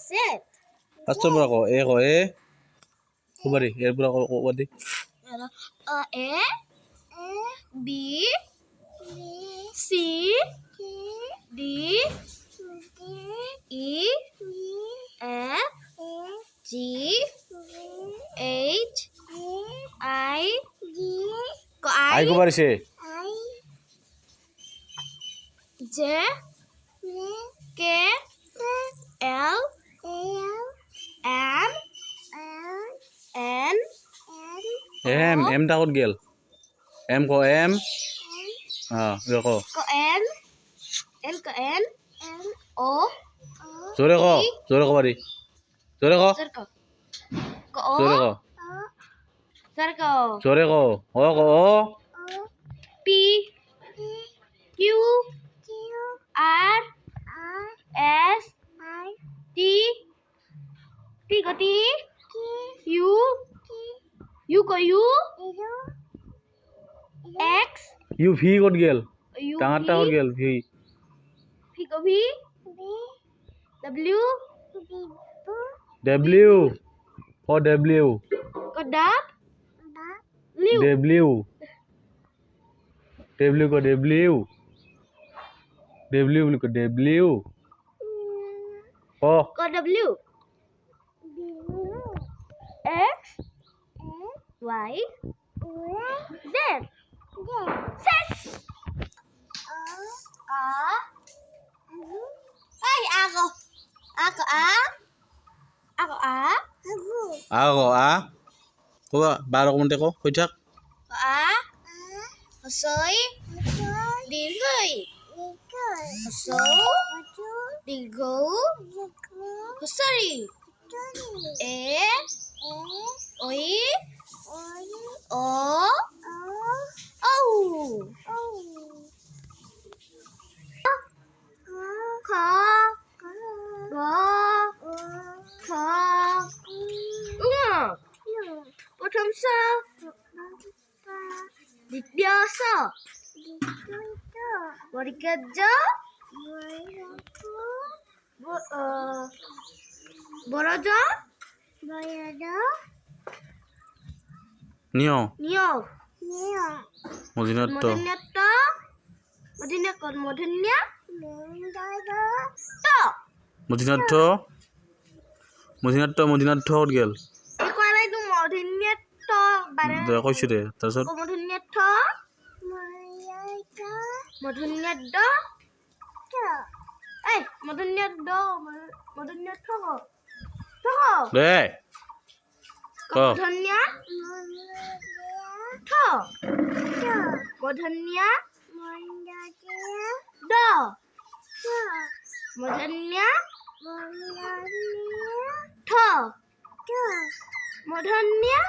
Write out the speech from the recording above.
Z. First number ko. A ko A. Kubari. A pura ko kubari. A B C D E F G H I có I kubari se. J K L M N M ta kot gel. M ko M. Rồi ko. có N có N O Jore ko. Jore ko bari. Jore ko. circle có O Jore ko. circle Jore ko. O ko O. P Q R S T T có T U có U X U V kot gel. U Tangat ta kot gel V. V có V W W. O W. có đáp lưu W. W ko W. W ko W. O. có W X Y Z Z A có A có A A có A A ko A. Kuba baro ko munte ko. Kujak. có A có sới đi gửi có số đi gấu có sari E oi O O khó khó ngờ có thâm sơ đi đeo sơ body kerja borojo Nio. nio Modinatto. modinnya kon modinnya to Modinatto. Modinatto kot gel. ikut ala itu modinnya to barang দে কৈছো দে তাৰপিছত modinnya to modinnya do modinnya do modinnya to দে ক modinnya to modinnya do modinnya to modinnya